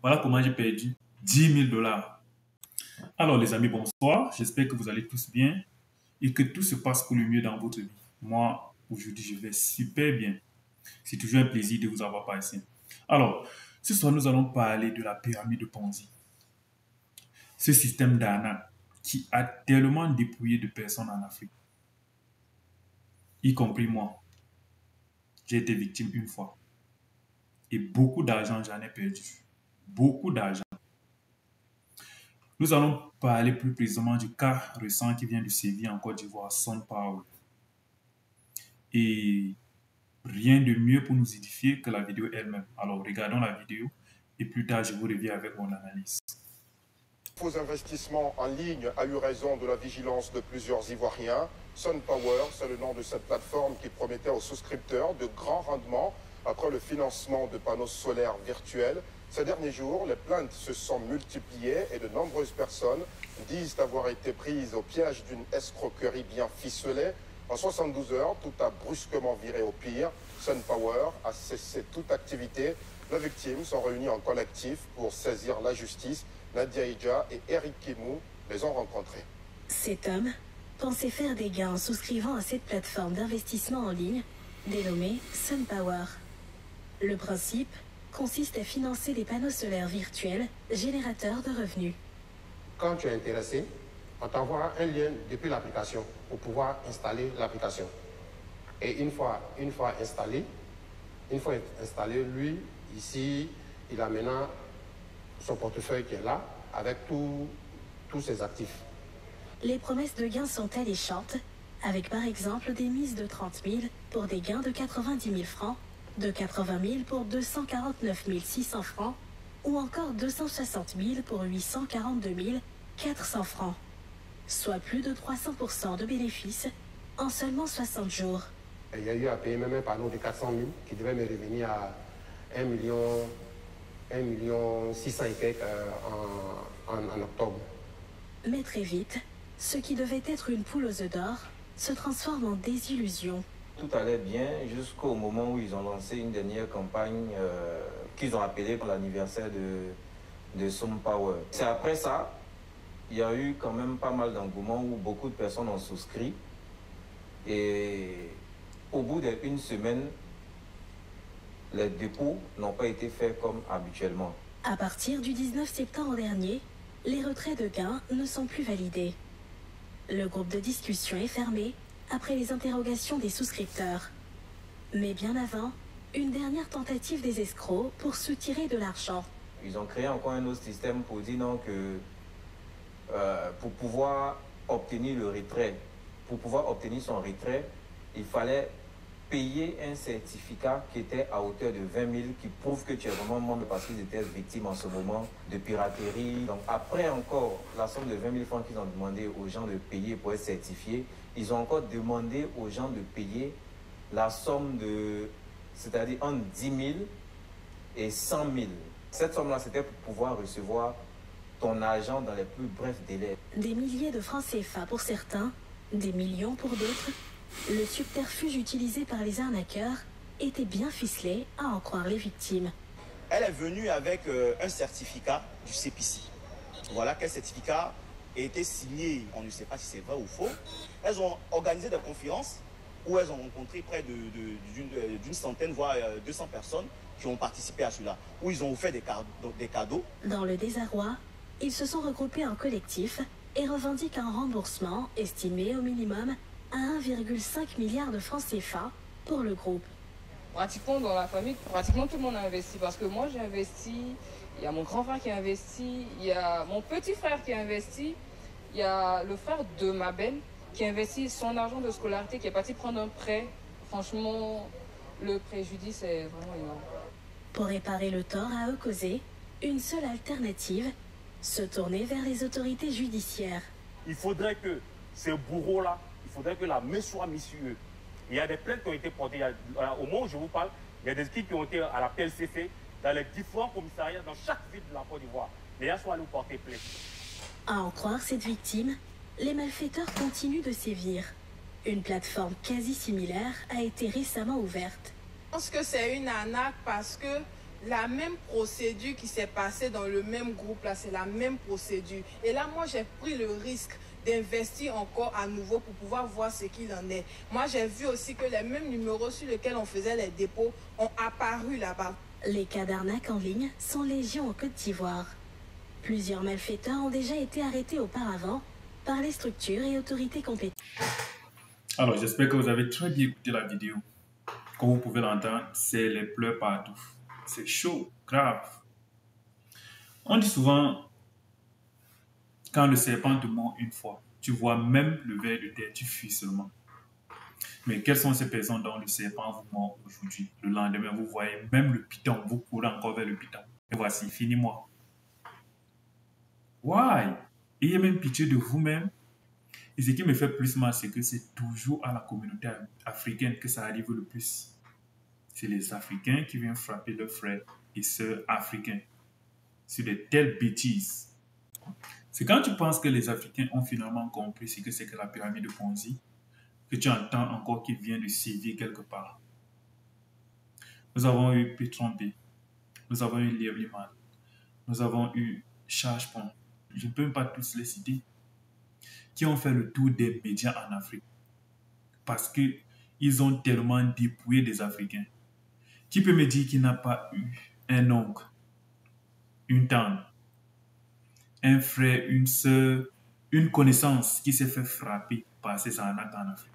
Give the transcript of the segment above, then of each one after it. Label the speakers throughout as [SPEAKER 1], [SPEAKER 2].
[SPEAKER 1] Voilà comment j'ai perdu 10 000 $. Alors les amis, bonsoir. J'espère que vous allez tous bien et que tout se passe pour le mieux dans votre vie. Moi, aujourd'hui, je vais super bien. C'est toujours un plaisir de vous avoir par ici. Alors, ce soir, nous allons parler de la pyramide de Ponzi. Ce système d'arnaque qui a tellement dépouillé de personnes en Afrique, y compris moi. J'ai été victime une fois. Et beaucoup d'argent, j'en ai perdu. Beaucoup d'argent. Nous allons parler plus précisément du cas récent qui vient de sévir en Côte d'Ivoire, SunPower. Et rien de mieux pour nous édifier que la vidéo elle-même. Alors regardons la vidéo et plus tard je vous reviens avec mon analyse.
[SPEAKER 2] Faux investissements en ligne a eu raison de la vigilance de plusieurs Ivoiriens. SunPower, c'est le nom de cette plateforme qui promettait aux souscripteurs de grands rendements après le financement de panneaux solaires virtuels. Ces derniers jours, les plaintes se sont multipliées et de nombreuses personnes disent avoir été prises au piège d'une escroquerie bien ficelée. En 72 heures, tout a brusquement viré au pire. SunPower a cessé toute activité. Les victimes sont réunies en collectif pour saisir la justice. Nadia Ija et Eric Kimou les ont rencontrés.
[SPEAKER 3] Cet homme pensait faire des gains en souscrivant à cette plateforme d'investissement en ligne dénommée SunPower. Le principe consiste à financer des panneaux solaires virtuels générateurs de revenus.
[SPEAKER 4] Quand tu es intéressé, on t'envoie un lien depuis l'application pour pouvoir installer l'application. Et une fois installé, lui, ici, il a maintenant son portefeuille qui est là, avec tous ses actifs.
[SPEAKER 3] Les promesses de gains sont alléchantes, avec par exemple des mises de 30 000 pour des gains de 90 000 francs, de 80 000 pour 249 600 francs, ou encore 260 000 pour 842 400 francs, soit plus de 300% de bénéfices en seulement 60 jours.
[SPEAKER 4] Il y a eu à payer même un panneau de 400 000 qui devait me revenir à 1 million 600 et quelques en octobre.
[SPEAKER 3] Mais très vite, ce qui devait être une poule aux œufs d'or se transforme en désillusion.
[SPEAKER 5] Tout allait bien jusqu'au moment où ils ont lancé une dernière campagne qu'ils ont appelée pour l'anniversaire de SunPower. C'est après ça, il y a eu quand même pas mal d'engouement où beaucoup de personnes ont souscrit. Et au bout d'une semaine, les dépôts n'ont pas été faits comme habituellement.
[SPEAKER 3] À partir du 19 septembre dernier, les retraits de gains ne sont plus validés. Le groupe de discussion est fermé après les interrogations des souscripteurs. Mais bien avant, une dernière tentative des escrocs pour soutirer de l'argent.
[SPEAKER 5] Ils ont créé encore un autre système pour dire non que pour pouvoir obtenir le retrait, pour pouvoir obtenir son retrait, il fallait payer un certificat qui était à hauteur de 20 000 qui prouve que tu es vraiment membre parce qu'ils étaient victimes en ce moment de piraterie. Donc après encore la somme de 20 000 francs qu'ils ont demandé aux gens de payer pour être certifiés, ils ont encore demandé aux gens de payer la somme de, c'est-à-dire entre 10 000 et 100 000. Cette somme-là, c'était pour pouvoir recevoir ton argent dans les plus brefs délais.
[SPEAKER 3] Des milliers de francs CFA pour certains, des millions pour d'autres. Le subterfuge utilisé par les arnaqueurs était bien ficelé, à en croire les victimes.
[SPEAKER 6] Elle est venue avec un certificat du CPC. Voilà quel certificat a été signé, on ne sait pas si c'est vrai ou faux. Elles ont organisé des conférences où elles ont rencontré près d'une centaine, voire 200 personnes qui ont participé à cela, où ils ont offert des cadeaux.
[SPEAKER 3] Dans le désarroi, ils se sont regroupés en collectif et revendiquent un remboursement estimé au minimum à 1,5 milliard de francs CFA pour le groupe.
[SPEAKER 7] Pratiquement dans la famille, pratiquement tout le monde a investi parce que moi j'ai investi, il y a mon grand frère qui a investi, il y a mon petit frère qui a investi, il y a le frère de ma belle qui a investi son argent de scolarité, qui est parti prendre un prêt. Franchement, le préjudice est vraiment énorme.
[SPEAKER 3] Pour réparer le tort à eux causé, une seule alternative, se tourner vers les autorités judiciaires.
[SPEAKER 8] Il faudrait que ces bourreaux-là, il faudrait que la main soit mise sur eux. Il y a des plaintes qui ont été portées. Au moment où je vous parle, il y a des équipes qui ont été à la PLCC, dans les différents commissariats, dans chaque ville de la Côte d'Ivoire. Les gens sont allés porter plainte.
[SPEAKER 3] À en croire cette victime, les malfaiteurs continuent de sévir. Une plateforme quasi similaire a été récemment ouverte.
[SPEAKER 9] Je pense que c'est une arnaque parce que la même procédure qui s'est passée dans le même groupe là, c'est la même procédure. Et là, moi, j'ai pris le risque d'investir encore à nouveau pour pouvoir voir ce qu'il en est. Moi, j'ai vu aussi que les mêmes numéros sur lesquels on faisait les dépôts ont apparu là-bas.
[SPEAKER 3] Les cas d'arnaque en ligne sont légion en Côte d'Ivoire. Plusieurs malfaiteurs ont déjà été arrêtés auparavant par les structures et autorités compétentes.
[SPEAKER 1] Alors, j'espère que vous avez très bien écouté la vidéo. Comme vous pouvez l'entendre, c'est les pleurs partout. C'est chaud, grave. On dit souvent, quand le serpent te mord une fois, tu vois même le ver de terre, tu fuis seulement. Mais quelles sont ces personnes dont le serpent vous mord aujourd'hui? Le lendemain, vous voyez même le python, vous courez encore vers le python. Et voici, finis-moi. Why? Ayez même pitié de vous-même. Et ce qui me fait plus mal, c'est que c'est toujours à la communauté africaine que ça arrive le plus. C'est les Africains qui viennent frapper leurs frères et sœurs africains sur de telles bêtises. C'est quand tu penses que les Africains ont finalement compris ce que c'est que la pyramide de Ponzi que tu entends encore qu'il vient de sévir quelque part. Nous avons eu Petron B, nous avons eu Liam Liman, nous avons eu Charge Point, je ne peux même pas tous les citer, qui ont fait le tour des médias en Afrique parce qu'ils ont tellement dépouillé des Africains. Qui peut me dire qu'il n'a pas eu un oncle, une tante, un frère, une soeur, une connaissance qui s'est fait frapper par ces arnaques en Afrique?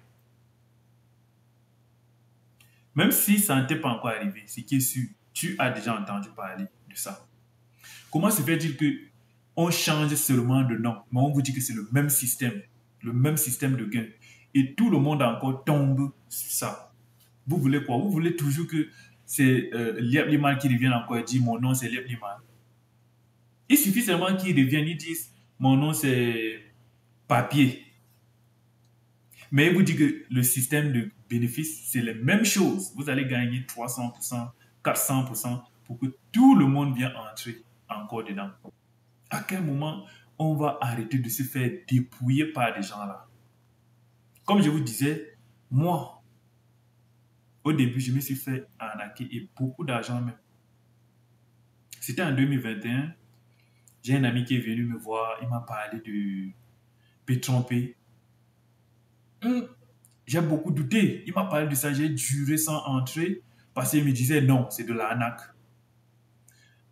[SPEAKER 1] Même si ça n'était pas encore arrivé, ce qui est sûr, tu as déjà entendu parler de ça. Comment se fait-il qu'on change seulement de nom, mais on vous dit que c'est le même système de gain, et tout le monde encore tombe sur ça? Vous voulez quoi? Vous voulez toujours que c'est Liam Liman qui revienne encore et dit mon nom c'est Liam Liman. Il suffit seulement qu'ils reviennent, ils disent mon nom c'est Papier. Mais il vous dit que le système de bénéfice, c'est les mêmes choses. Vous allez gagner 300%, 400% pour que tout le monde vienne entrer encore dedans. À quel moment on va arrêter de se faire dépouiller par des gens là? Comme je vous disais, moi, au début, je me suis fait arnaquer et beaucoup d'argent même. C'était en 2021. J'ai un ami qui est venu me voir, il m'a parlé de Petron P. J'ai beaucoup douté. Il m'a parlé de ça, j'ai duré sans entrer parce qu'il me disait non, c'est de l'arnaque.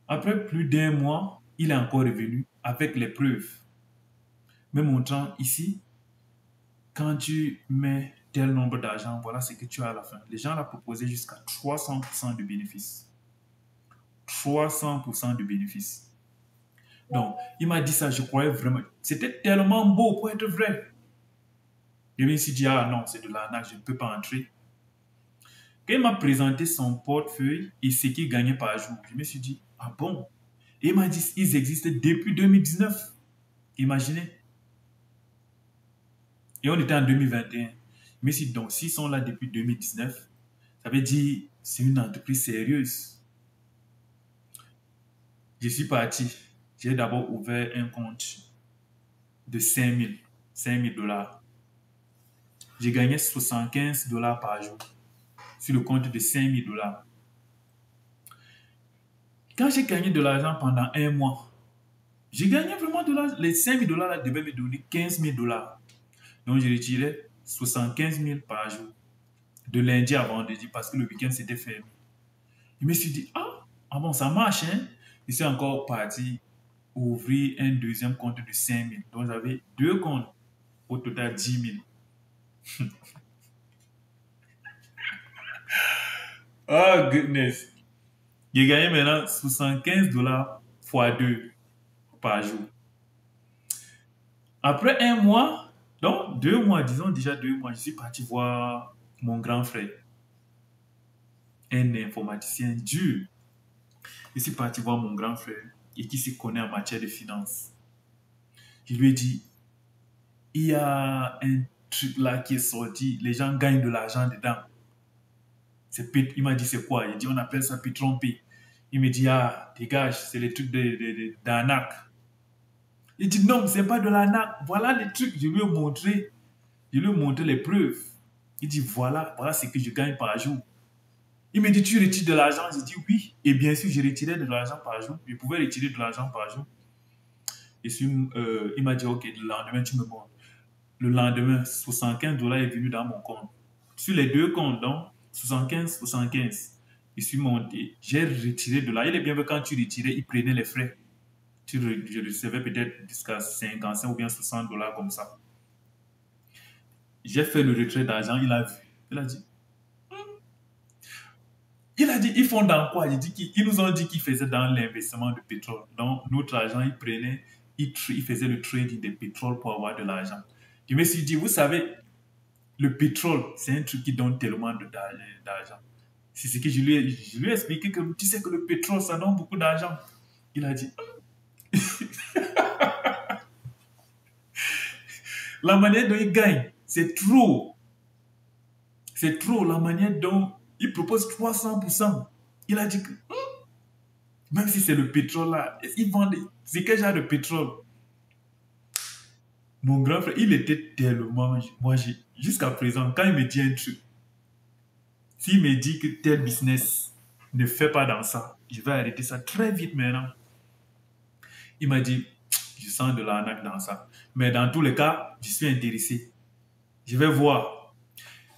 [SPEAKER 1] Après plus d'un mois, il est encore revenu avec les preuves, me montrant ici, quand tu mets tel nombre d'argent, voilà ce que tu as à la fin. Les gens l'ont proposé jusqu'à 300% de bénéfice. 300% de bénéfice. Donc, il m'a dit ça, je croyais vraiment. C'était tellement beau pour être vrai. Je me suis dit, ah non, c'est de l'arnaque, je ne peux pas entrer. Quand il m'a présenté son portefeuille et ce qu'il gagnait par jour, je me suis dit, ah bon? Et il m'a dit, ils existent depuis 2019. Imaginez. Et on était en 2021. Je me suis dit, donc, s'ils sont là depuis 2019, ça veut dire c'est une entreprise sérieuse. Je suis parti. J'ai d'abord ouvert un compte de 5 000 dollars. J'ai gagné 75 dollars par jour sur le compte de 5 000 dollars. Quand j'ai gagné de l'argent pendant un mois, j'ai gagné vraiment de l'argent. Les 5 000 dollars devaient me donner 15 000 dollars. Donc, je retirais 75 000 par jour, de lundi à vendredi, parce que le week-end, c'était fermé. Je me suis dit, ah bon, ça marche, hein? Je suis encore parti ouvrir un deuxième compte de 5 000. Donc, j'avais deux comptes, au total 10 000. Oh, goodness. J'ai gagné maintenant 75 dollars fois 2 par jour. Après un mois, donc 2 mois, disons déjà 2 mois, je suis parti voir mon grand frère, un informaticien dur. Je suis parti voir mon grand frère et qui se connaît en matière de finance. Je lui ai dit, il y a un truc là qui est sorti, les gens gagnent de l'argent dedans. Il m'a dit, c'est quoi? Il dit, on appelle ça Petron P. Il me dit, ah, dégage, c'est les trucs d'arnaque. Il dit, non, c'est pas de l'arnaque. Voilà les trucs, je lui ai montré les preuves. Il dit, voilà ce que je gagne par jour. Il me dit, tu retires de l'argent? J'ai dit oui. Et bien sûr, je retirais de l'argent par jour. Je pouvais retirer de l'argent par jour. Et il m'a dit, ok, le lendemain, tu me montres. Le lendemain, 75 $ est venu dans mon compte. Sur les deux comptes, donc, 75. Je suis monté. J'ai retiré de là. Il est bien que quand tu retirais, il prenait les frais. Je recevais peut-être jusqu'à 55 ou bien 60 $ comme ça. J'ai fait le retrait d'argent. Il a vu. Il a dit, ils font dans quoi? Ils nous ont dit qu'ils faisaient dans l'investissement de pétrole. Donc, notre argent, ils prenaient, ils faisaient le trading de pétrole pour avoir de l'argent. Je me suis dit, vous savez, le pétrole, c'est un truc qui donne tellement d'argent. C'est ce que je lui ai expliqué, que tu sais que le pétrole, ça donne beaucoup d'argent. Il a dit, la manière dont il gagne, c'est trop. C'est trop, la manière dont il propose 300%. Il a dit que, même si c'est le pétrole là, ils vendent, c'est quel genre de pétrole? Mon grand frère, il était tellement, moi, jusqu'à présent, quand il me dit un truc, s'il me dit que tel business ne fait pas dans ça, je vais arrêter ça très vite maintenant. Il m'a dit, je sens de l'arnaque dans ça. Mais dans tous les cas, je suis intéressé. Je vais voir.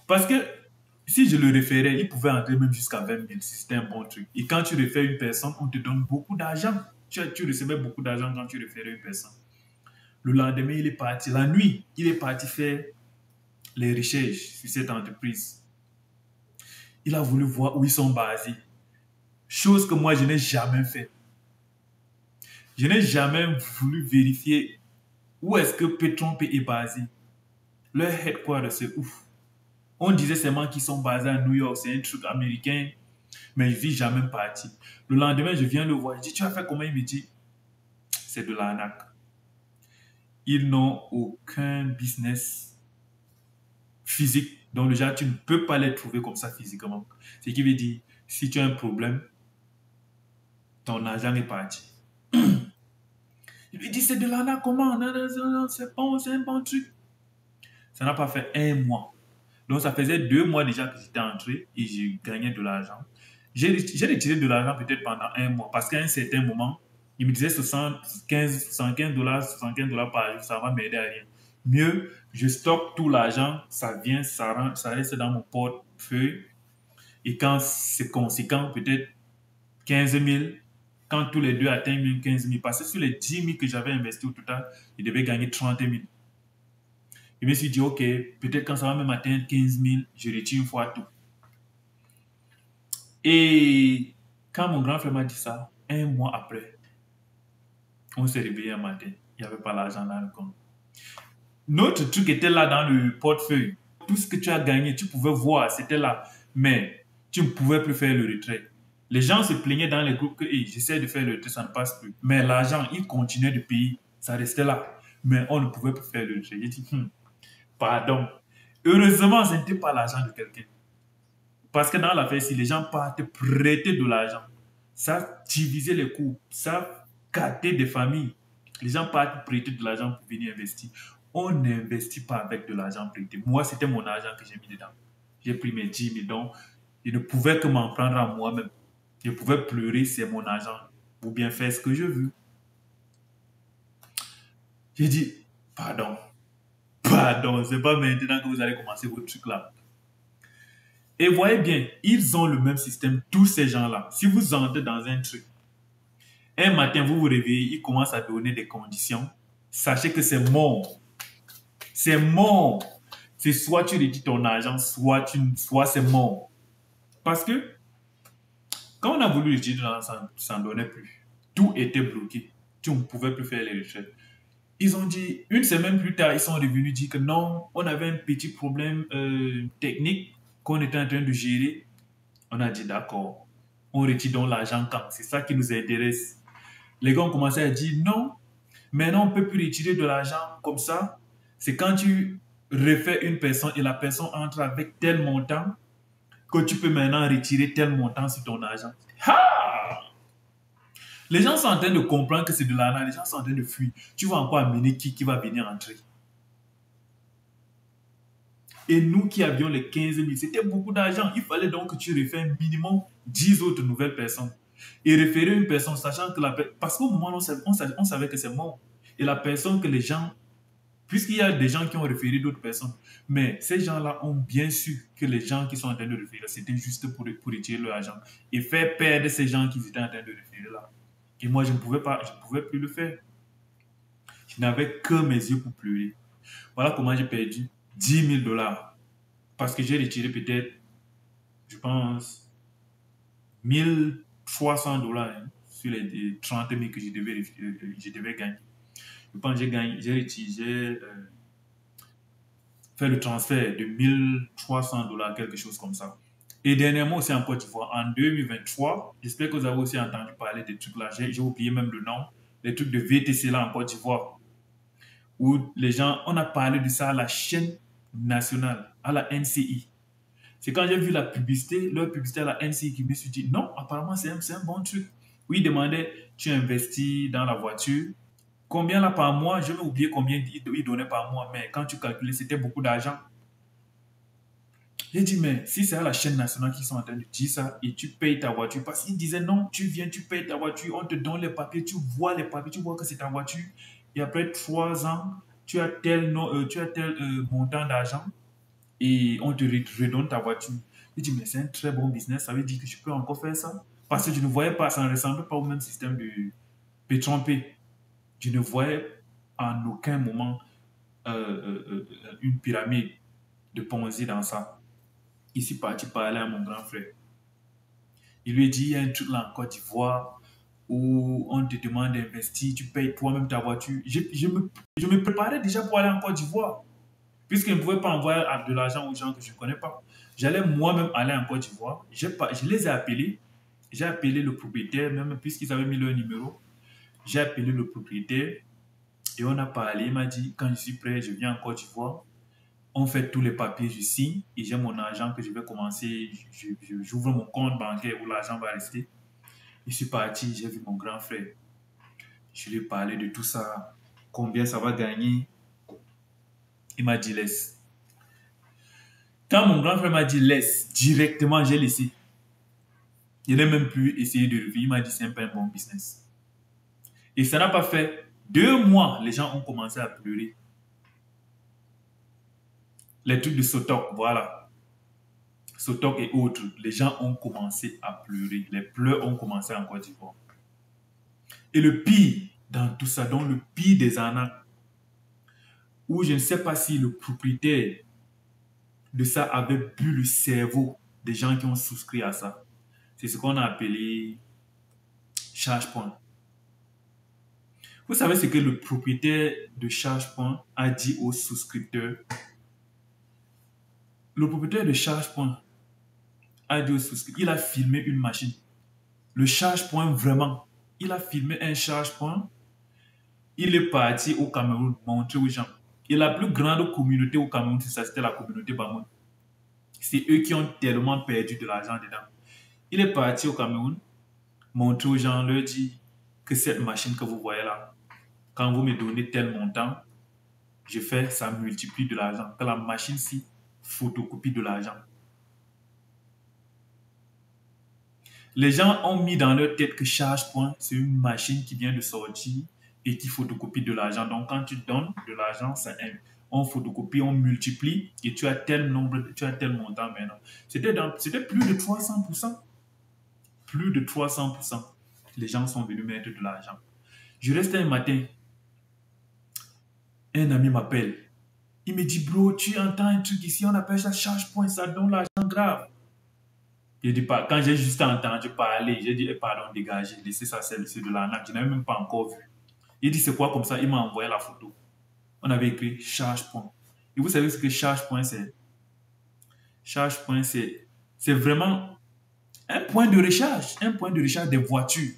[SPEAKER 1] Parce que si je le référais, il pouvait entrer même jusqu'à 20 000 si c'était un bon truc. Et quand tu réfères une personne, on te donne beaucoup d'argent. Tu recevais beaucoup d'argent quand tu référais une personne. Le lendemain, il est parti. La nuit, il est parti faire les recherches sur cette entreprise. Il a voulu voir où ils sont basés. Chose que moi, je n'ai jamais fait. Je n'ai jamais voulu vérifier où est-ce que Petron-P est basé. Leur headquarter, c'est ouf. On disait seulement qu'ils sont basés à New York, c'est un truc américain, mais je ne suis jamais parti. Le lendemain, je viens le voir. Je dis, tu as fait comment? Il me dit, c'est de l'arnaque. Ils n'ont aucun business physique. Donc, le genre, tu ne peux pas les trouver comme ça physiquement. Ce qui veut dire, si tu as un problème, ton argent est parti. Il lui dit, c'est de l'arnaque, comment? Non, c'est bon, c'est un bon truc. Ça n'a pas fait un mois. Donc, ça faisait 2 mois déjà que j'étais entré et j'ai gagné de l'argent. J'ai retiré de l'argent peut-être pendant 1 mois parce qu'à un certain moment, il me disait 75 $ par jour, ça va m'aider à rien. Mieux, je stocke tout l'argent, ça vient, ça reste dans mon portefeuille. Et quand c'est conséquent, peut-être 15 000, quand tous les deux atteignent 15 000, parce que sur les 10 000 que j'avais investi au total, je devais gagner 30 000. Je me suis dit, ok, peut-être quand ça va même atteindre 15 000, je retire une fois tout. Et quand mon grand frère m'a dit ça, 1 mois après, on s'est réveillé un matin, il n'y avait pas l'argent dans le compte. Notre truc était là dans le portefeuille. Tout ce que tu as gagné, tu pouvais voir, c'était là. Mais tu ne pouvais plus faire le retrait. Les gens se plaignaient dans les groupes que hey, j'essaie de faire le retrait, ça ne passe plus. Mais l'argent, il continuait de payer, ça restait là. Mais on ne pouvait plus faire le retrait. J'ai dit, pardon. Heureusement, ce n'était pas l'argent de quelqu'un. Parce que dans l'affaire, si les gens partent prêter de l'argent, ça divisait les coûts, ça gâtait des familles. Les gens partent prêter de l'argent pour venir investir. On n'investit pas avec de l'argent prêté. Moi, c'était mon argent que j'ai mis dedans. J'ai pris mes 10 000, donc je ne pouvais que m'en prendre à moi-même. Je pouvais pleurer, c'est mon argent, pour bien faire ce que je veux. J'ai dit, pardon, c'est pas maintenant que vous allez commencer votre truc là. Et voyez bien, ils ont le même système, tous ces gens-là. Si vous entrez dans un truc, un matin, vous vous réveillez, ils commencent à donner des conditions. Sachez que c'est mort. C'est mort. C'est soit tu retires ton argent, soit c'est mort. Parce que, quand on a voulu retirer l'argent, ça ne donnait plus. Tout était bloqué. Tu ne pouvais plus faire les retraites. Ils ont dit, 1 semaine plus tard, ils sont revenus dire que non, on avait un petit problème technique qu'on était en train de gérer. On a dit d'accord, on retire donc l'argent quand? C'est ça qui nous intéresse. Les gars ont commencé à dire non, maintenant on ne peut plus retirer de l'argent comme ça. C'est quand tu refais une personne et la personne entre avec tel montant que tu peux maintenant retirer tel montant sur ton argent. Ha! Les gens sont en train de comprendre que c'est de l'argent, les gens sont en train de fuir. Tu vas encore amener qui va venir entrer? Et nous qui avions les 15 000, c'était beaucoup d'argent. Il fallait donc que tu réfères minimum 10 autres nouvelles personnes. Et référer une personne, sachant que parce qu'au moment où on savait que c'est mort. Et la personne que les gens, puisqu'il y a des gens qui ont référé d'autres personnes, mais ces gens-là ont bien su que les gens qui sont en train de référer, c'était juste pour retirer leur argent et faire perdre ces gens qui étaient en train de référer là. Et moi, je ne pouvais plus le faire. Je n'avais que mes yeux pour pleurer. Voilà comment j'ai perdu 10 000 $. Parce que j'ai retiré peut-être, je pense, 1300 $ sur les 30 000 que je devais gagner. Je pense que j'ai fait le transfert de 1300 $, quelque chose comme ça. Et dernièrement aussi en Côte d'Ivoire, en 2023, j'espère que vous avez aussi entendu parler des trucs là, j'ai oublié même le nom, les trucs de VTC là en Côte d'Ivoire, où les gens, on a parlé de ça à la chaîne nationale, à la NCI. C'est quand j'ai vu leur publicité à la NCI qui me suis dit, non, apparemment c'est un bon truc. Oui, ils demandaient, tu investis dans la voiture, combien là par mois, je vais oublier combien ils donnaient par mois, mais quand tu calculais, c'était beaucoup d'argent. J'ai dit, mais si c'est à la chaîne nationale qui sont en train de dire ça et tu payes ta voiture, parce qu'ils disaient non, tu viens, tu payes ta voiture, on te donne les papiers, tu vois les papiers, tu vois que c'est ta voiture, et après 3 ans, tu as tel montant d'argent et on te redonne ta voiture. J'ai dit, mais c'est un très bon business, ça veut dire que je peux encore faire ça. Parce que je ne voyais pas, ça ne ressemblait pas au même système de P3P. Je ne voyais en aucun moment une pyramide de Ponzi dans ça. Ici, parti parler à mon grand frère. Il lui dit, il y a un truc là en Côte d'Ivoire où on te demande d'investir, tu payes toi-même ta voiture. Je me préparais déjà pour aller en Côte d'Ivoire, puisqu'il ne pouvait pas envoyer de l'argent aux gens que je ne connais pas. J'allais moi-même aller en Côte d'Ivoire. Je les ai appelés. J'ai appelé le propriétaire, même puisqu'ils avaient mis leur numéro. J'ai appelé le propriétaire et on a parlé. Il m'a dit, quand je suis prêt, je viens en Côte d'Ivoire. On fait tous les papiers, je signe et j'ai mon argent que je vais commencer. J'ouvre mon compte bancaire où l'argent va rester. Je suis parti, j'ai vu mon grand frère. Je lui ai parlé de tout ça, combien ça va gagner. Il m'a dit laisse. Quand mon grand frère m'a dit laisse, directement j'ai laissé. Il n'a même plus essayé de revenir. Il m'a dit c'est un peu un bon business. Et ça n'a pas fait 2 mois, les gens ont commencé à pleurer. Les trucs de Sotok, voilà. Sotok et autres, les gens ont commencé à pleurer. Les pleurs ont commencé en Côte d'Ivoire. Et le pire dans tout ça, donc le pire des arnaques, où je ne sais pas si le propriétaire de ça avait bu le cerveau des gens qui ont souscrit à ça. C'est ce qu'on a appelé ChargePoint. Vous savez ce que le propriétaire de ChargePoint a dit aux souscripteurs? Le propriétaire de ChargePoint a dit aux souscripteurs, il a filmé une machine. Le ChargePoint, vraiment, il a filmé un ChargePoint. Il est parti au Cameroun, montrer aux gens. Et la plus grande communauté au Cameroun, c'est ça, c'était la communauté Bamoun. C'est eux qui ont tellement perdu de l'argent dedans. Il est parti au Cameroun, montrer aux gens, leur dire que cette machine que vous voyez là, quand vous me donnez tel montant, je fais, ça multiplie de l'argent. Que la machine-ci photocopie de l'argent. Les gens ont mis dans leur tête que ChargePoint, c'est une machine qui vient de sortir et qui photocopie de l'argent. Donc, quand tu donnes de l'argent, on photocopie, on multiplie et tu as tel nombre, tu as tel montant maintenant. C'était plus de 300%. Plus de 300%. Les gens sont venus mettre de l'argent. Je reste un matin. Un ami m'appelle. Il me dit, bro, tu entends un truc ici, on appelle ça ChargePoint, ça donne l'argent grave. Je dis pas, quand j'ai juste entendu parler, j'ai dit, pardon, dégagez, laissez ça, c'est de l'arnaque. Je n'avais même pas encore vu. Il dit, c'est quoi comme ça? Il m'a envoyé la photo. On avait écrit ChargePoint. Et vous savez ce que ChargePoint c'est? ChargePoint, c'est vraiment un point de recharge des voitures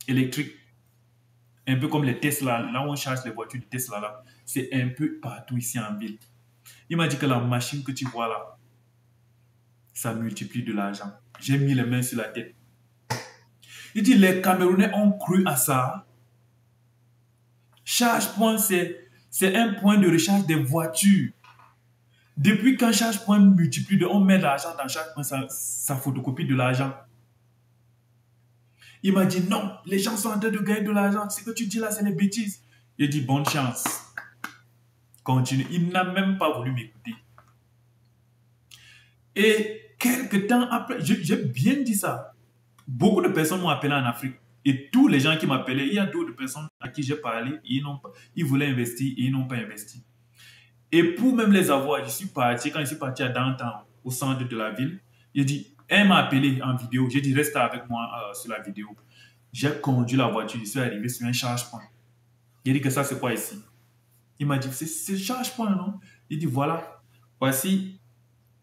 [SPEAKER 1] électriques. Un peu comme les Tesla, là où on charge les voitures de Tesla, là. C'est un peu partout ici en ville. Il m'a dit que la machine que tu vois là, ça multiplie de l'argent. J'ai mis les mains sur la tête. Il dit, les Camerounais ont cru à ça. ChargePoint, c'est un point de recharge des voitures. Depuis quand chaque point multiplie on met de l'argent dans chaque point, ça photocopie de l'argent. Il m'a dit non, les gens sont en train de gagner de l'argent. Ce que tu dis là, c'est des bêtises. Il dit bonne chance. Continue. Il n'a même pas voulu m'écouter. Et quelques temps après, j'ai bien dit ça. Beaucoup de personnes m'ont appelé en Afrique. Et tous les gens qui m'appelaient, il y a d'autres personnes à qui j'ai parlé, ils voulaient investir et ils n'ont pas investi. Et pour même les avoir, quand je suis parti à Downtown, au centre de la ville, il dit, elle m'a appelé en vidéo. J'ai dit, reste avec moi sur la vidéo. J'ai conduit la voiture, je suis arrivé sur un charge-point. Il a dit que ça, c'est quoi ici? Il m'a dit, c'est charge-point, non? Il dit, voilà, voici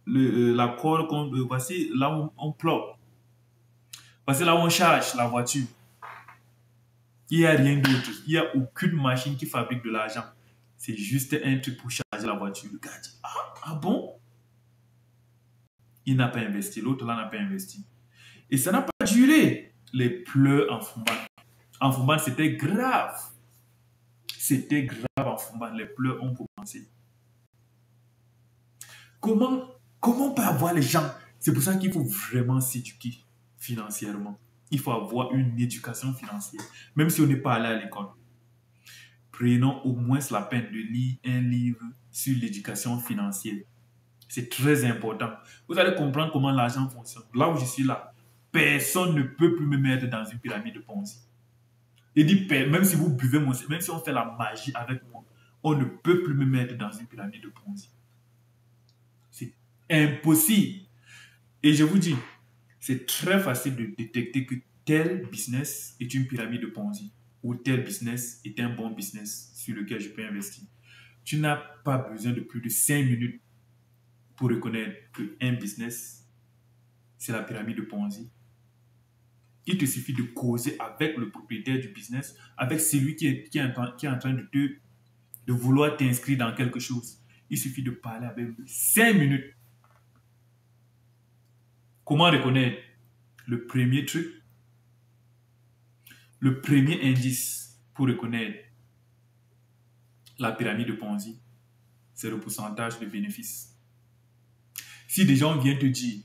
[SPEAKER 1] la colle, voici là où on plug. Voici là où on charge la voiture. Il n'y a rien d'autre. Il n'y a aucune machine qui fabrique de l'argent. C'est juste un truc pour charger la voiture. Le gars dit, ah bon? Il n'a pas investi. L'autre là n'a pas investi. Et ça n'a pas duré. Les pleurs en Fumban. En Fumban, c'était grave. C'était grave en Fumban. Les pleurs ont commencé. Comment peut avoir les gens? C'est pour ça qu'il faut vraiment s'éduquer financièrement. Il faut avoir une éducation financière. Même si on n'est pas allé à l'école. Prenons au moins la peine de lire un livre sur l'éducation financière. C'est très important. Vous allez comprendre comment l'argent fonctionne. Là où je suis là, personne ne peut plus me mettre dans une pyramide de Ponzi. Il dit, même si vous buvez mon sang, même si on fait la magie avec moi, on ne peut plus me mettre dans une pyramide de Ponzi. C'est impossible. Et je vous dis, c'est très facile de détecter que tel business est une pyramide de Ponzi ou tel business est un bon business sur lequel je peux investir. Tu n'as pas besoin de plus de 5 minutes pour reconnaître qu'un business, c'est la pyramide de Ponzi. Il te suffit de causer avec le propriétaire du business, avec celui qui est en train de vouloir t'inscrire dans quelque chose. Il suffit de parler avec lui 5 minutes. Comment reconnaître? Le premier truc, le premier indice pour reconnaître la pyramide de Ponzi, c'est le pourcentage de bénéfices. Si des gens viennent te dire,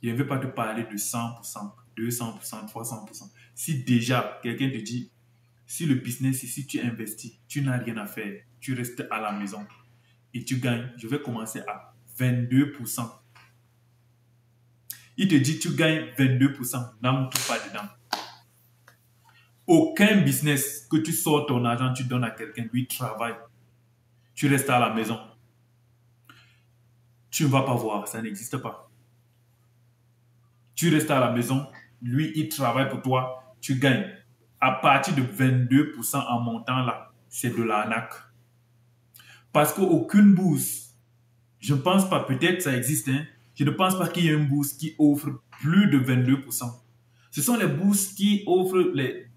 [SPEAKER 1] je ne vais pas te parler de 100%, 200%, 300%. Si déjà quelqu'un te dit, si le business, si tu investis, tu n'as rien à faire, tu restes à la maison et tu gagnes, je vais commencer à 22%. Il te dit, tu gagnes 22%, n'entre pas dedans. Aucun business que tu sors ton argent, tu donnes à quelqu'un, lui travaille. Tu restes à la maison. Tu ne vas pas voir, ça n'existe pas. Tu restes à la maison, lui, il travaille pour toi, tu gagnes. À partir de 22% en montant là, c'est de l'arnaque. Parce qu'aucune bourse, je ne pense pas, peut-être ça existe, hein, je ne pense pas qu'il y ait une bourse qui offre plus de 22%. Ce sont les bourses qui offrent les...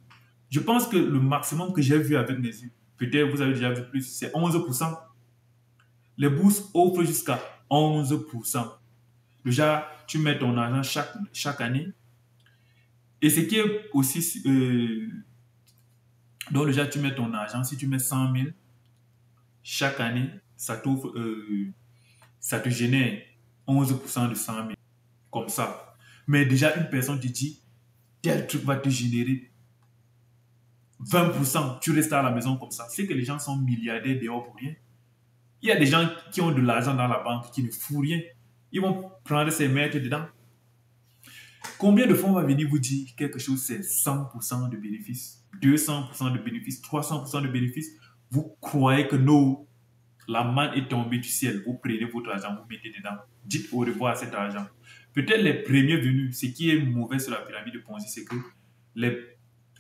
[SPEAKER 1] Je pense que le maximum que j'ai vu avec mes yeux, peut-être vous avez déjà vu plus, c'est 11%. Les bourses offrent jusqu'à 11%. Déjà, tu mets ton argent chaque année. Et ce qui est aussi... donc déjà, tu mets ton argent. Si tu mets 100 000, chaque année, ça t'offre... ça te génère 11% de 100 000. Comme ça. Mais déjà, une personne te dit, tel truc va te générer 20%. Tu restes à la maison comme ça. C'est que les gens sont milliardaires dehors pour rien. Il y a des gens qui ont de l'argent dans la banque qui ne font rien. Ils vont prendre ces mettre dedans. Combien de fois on va venir vous dire quelque chose, c'est 100% de bénéfices, 200% de bénéfices, 300% de bénéfices. Vous croyez que non, la manne est tombée du ciel. Vous prenez votre argent, vous mettez dedans. Dites au revoir à cet argent. Peut-être les premiers venus, ce qui est mauvais sur la pyramide de Ponzi, c'est que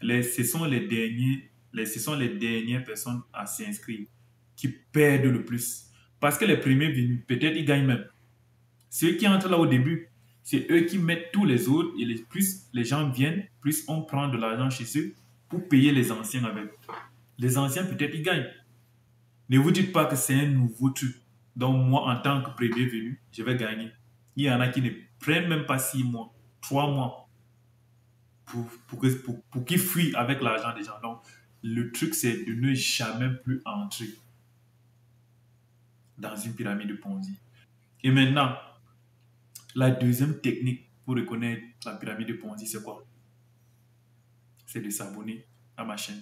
[SPEAKER 1] ce sont les dernières personnes à s'inscrire qui perdent le plus. Parce que les premiers venus, peut-être ils gagnent même. Ceux qui entrent là au début, c'est eux qui mettent tous les autres et plus les gens viennent, plus on prend de l'argent chez eux pour payer les anciens avec. Les anciens, peut-être, ils gagnent. Ne vous dites pas que c'est un nouveau truc. Donc moi, en tant que premier venu, je vais gagner. Il y en a qui ne prennent même pas 6 mois, 3 mois pour qu'ils fuient avec l'argent des gens. Donc, le truc, c'est de ne jamais plus entrer. dans une pyramide de Ponzi. Et maintenant, la deuxième technique pour reconnaître la pyramide de Ponzi, c'est quoi? C'est de s'abonner à ma chaîne.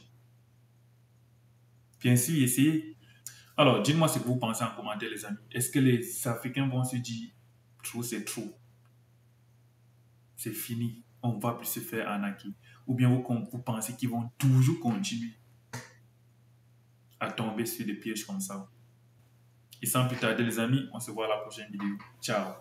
[SPEAKER 1] Bien sûr, essayez. Alors, dites-moi ce que vous pensez en commentaire, les amis. Est-ce que les Africains vont se dire trop, c'est trop? C'est fini. On ne va plus se faire arnaquer. Ou bien vous pensez qu'ils vont toujours continuer à tomber sur des pièges comme ça? Et sans plus tarder, les amis, on se voit à la prochaine vidéo. Ciao.